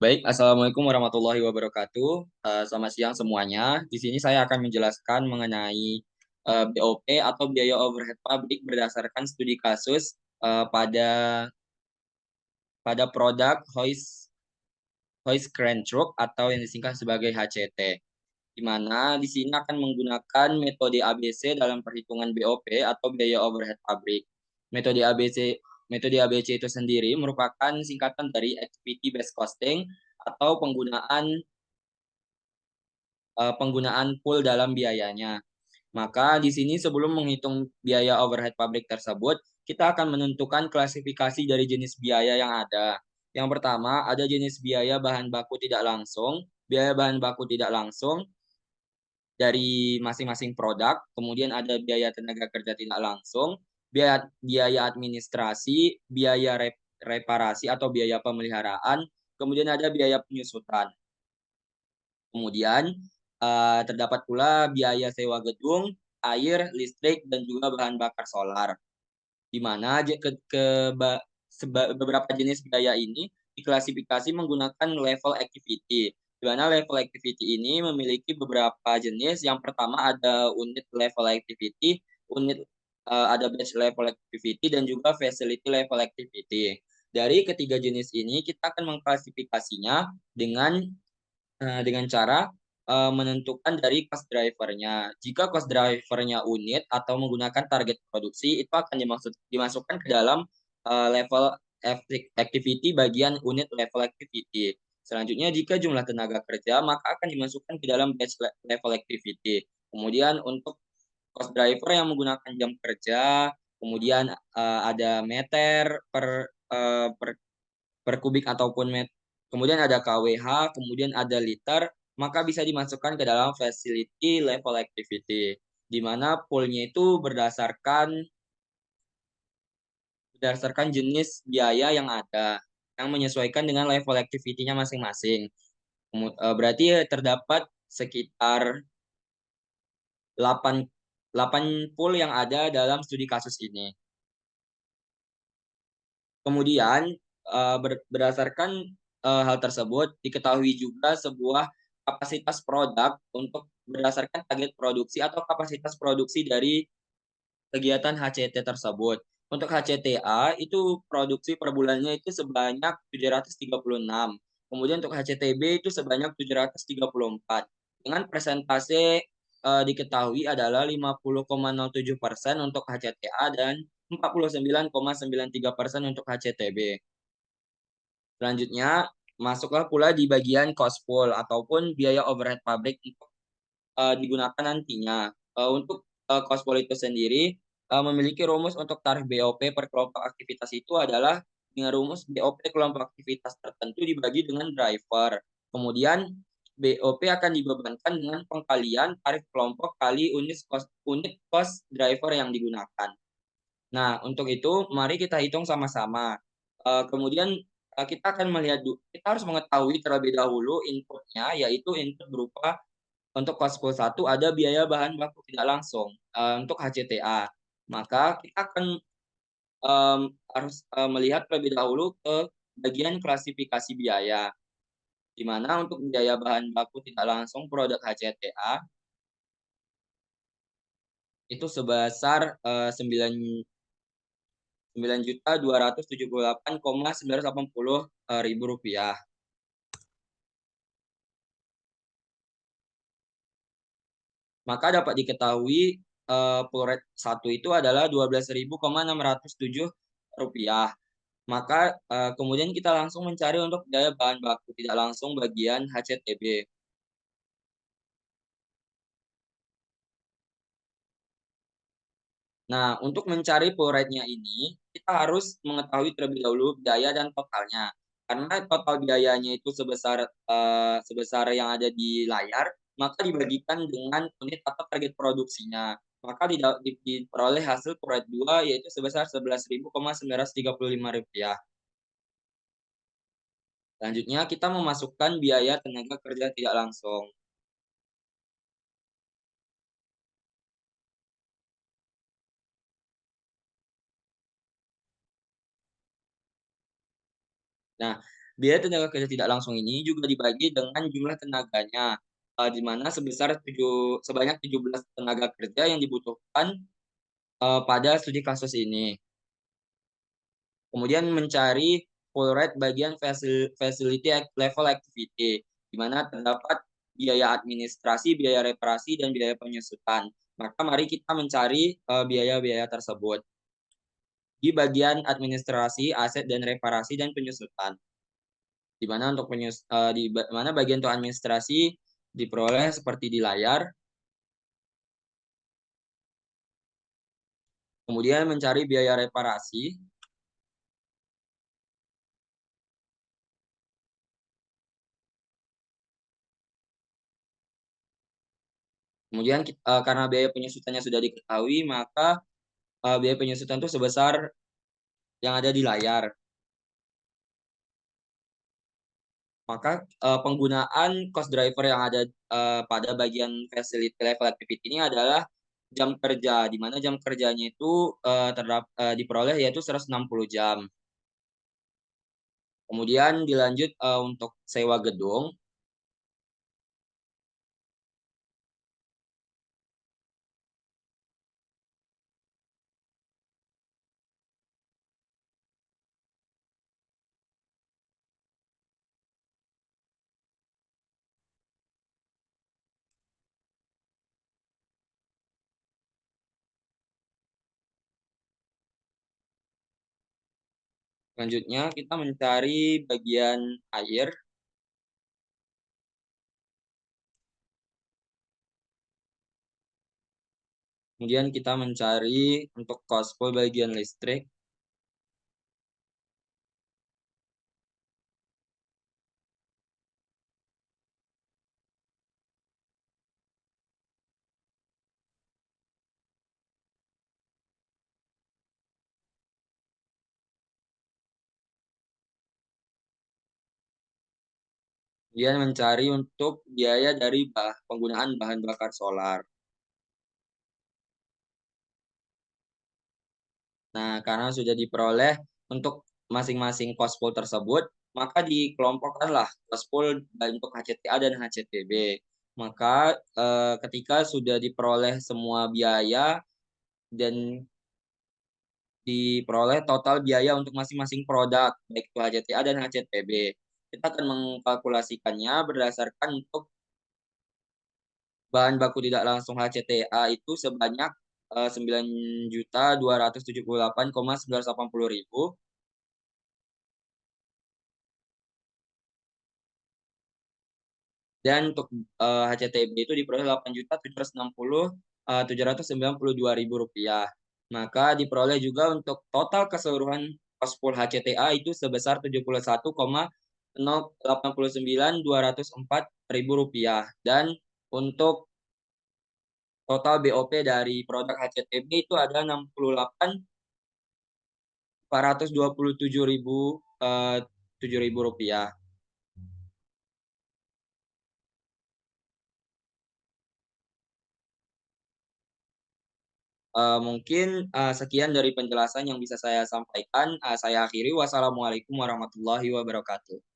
Baik, Assalamualaikum warahmatullahi wabarakatuh. Selamat siang semuanya. Di sini saya akan menjelaskan mengenai BOP atau biaya overhead pabrik berdasarkan studi kasus pada produk hoist crane truck atau yang disingkat sebagai HCT. Di mana di sini akan menggunakan metode ABC dalam perhitungan BOP atau biaya overhead pabrik. Metode ABC Metode ABC itu sendiri merupakan singkatan dari activity based costing atau penggunaan pool dalam biayanya. Maka di sini sebelum menghitung biaya overhead pabrik tersebut, kita akan menentukan klasifikasi dari jenis biaya yang ada. Yang pertama, ada jenis biaya bahan baku tidak langsung. Biaya bahan baku tidak langsung dari masing-masing produk, kemudian ada biaya tenaga kerja tidak langsung, biaya administrasi, biaya reparasi atau biaya pemeliharaan, kemudian ada biaya penyusutan. Kemudian terdapat pula biaya sewa gedung, air, listrik, dan juga bahan bakar solar. Di mana beberapa jenis biaya ini diklasifikasi menggunakan level activity. Di mana level activity ini memiliki beberapa jenis. Yang pertama ada unit level activity, ada batch level activity, dan juga facility level activity. Dari ketiga jenis ini, kita akan mengklasifikasinya dengan cara menentukan dari cost drivernya. Jika cost drivernya unit atau menggunakan target produksi, itu akan dimasukkan ke dalam level activity bagian unit level activity. Selanjutnya, jika jumlah tenaga kerja, maka akan dimasukkan ke dalam batch level activity. Kemudian untuk cost driver yang menggunakan jam kerja, kemudian ada meter per kubik ataupun kemudian ada KWH, kemudian ada liter, maka bisa dimasukkan ke dalam facility level activity, di mana poolnya itu berdasarkan jenis biaya yang ada, yang menyesuaikan dengan level activity-nya masing-masing. Berarti terdapat sekitar 8, 8 pool yang ada dalam studi kasus ini. Kemudian berdasarkan hal tersebut diketahui juga sebuah kapasitas produk untuk berdasarkan target produksi atau kapasitas produksi dari kegiatan HCT tersebut. Untuk HCTA itu produksi per bulannya itu sebanyak 736. Kemudian untuk HCTB itu sebanyak 734. Dengan persentase diketahui adalah 50,07% untuk HCTA dan 49,93% untuk HCTB. Selanjutnya, masuklah pula di bagian cost pool ataupun biaya overhead pabrik untuk digunakan nantinya. Untuk cost pool itu sendiri memiliki rumus untuk tarif BOP per kelompok aktivitas itu adalah dengan rumus BOP kelompok aktivitas tertentu dibagi dengan driver. Kemudian BOP akan dibebankan dengan pengkalian tarif kelompok kali unit cost driver yang digunakan. Nah, untuk itu mari kita hitung sama-sama. Kemudian kita akan kita harus mengetahui terlebih dahulu inputnya, yaitu input berupa untuk cost pool 1 ada biaya bahan baku tidak langsung untuk HCTA. Maka kita akan harus melihat terlebih dahulu ke bagian klasifikasi biaya, di mana untuk biaya bahan baku tidak langsung produk HCTA itu sebesar 9.278,980 rupiah. Maka dapat diketahui pool rate 1 itu adalah 12.607 rupiah. Maka kemudian kita langsung mencari untuk biaya bahan baku tidak langsung bagian HCTB. Nah, untuk mencari pool rate-nya ini, kita harus mengetahui terlebih dahulu biaya dan totalnya. Karena total biayanya itu sebesar yang ada di layar, maka dibagikan dengan unit atau target produksinya. Maka diperoleh hasil pool rate 2 yaitu sebesar 11.935 rupiah. Selanjutnya, kita memasukkan biaya tenaga kerja tidak langsung. Nah, Biaya tenaga kerja tidak langsung ini juga dibagi dengan jumlah tenaganya, di mana sebanyak 17 tenaga kerja yang dibutuhkan, pada studi kasus ini. Kemudian mencari full rate bagian facility level activity, di mana terdapat biaya administrasi, biaya reparasi, dan biaya penyusutan. Maka mari kita mencari, biaya-biaya tersebut. Di bagian administrasi, aset dan reparasi dan penyusutan. Di mana di mana bagian untuk administrasi diperoleh seperti di layar. Kemudian mencari biaya reparasi. Kemudian karena biaya penyusutannya sudah diketahui, maka biaya penyusutan itu sebesar yang ada di layar. Maka penggunaan cost driver yang ada pada bagian facility level activity ini adalah jam kerja, di mana jam kerjanya itu diperoleh yaitu 160 jam. Kemudian dilanjut untuk sewa gedung. Selanjutnya kita mencari bagian air. Kemudian kita mencari untuk cost pool bagian listrik. Kemudian mencari untuk biaya dari penggunaan bahan bakar solar. Nah, karena sudah diperoleh untuk masing-masing cost pool tersebut, maka dikelompokkanlah cost pool untuk HCTA dan HCTB. Maka ketika sudah diperoleh semua biaya dan diperoleh total biaya untuk masing-masing produk, baik itu HCTA dan HCTB, kita akan mengkalkulasikannya berdasarkan untuk bahan baku tidak langsung HCTA itu sebanyak 9.278.980.000. Dan untuk HCTB itu diperoleh 8.760.792.000 rupiah. Maka diperoleh juga untuk total keseluruhan cost pool HCTA itu sebesar 71,089.204.000 rupiah. Dan untuk total BOP dari produk HCTB itu ada 68.427.007 rupiah. Mungkin sekian dari penjelasan yang bisa saya sampaikan. Saya akhiri. Wassalamualaikum warahmatullahi wabarakatuh.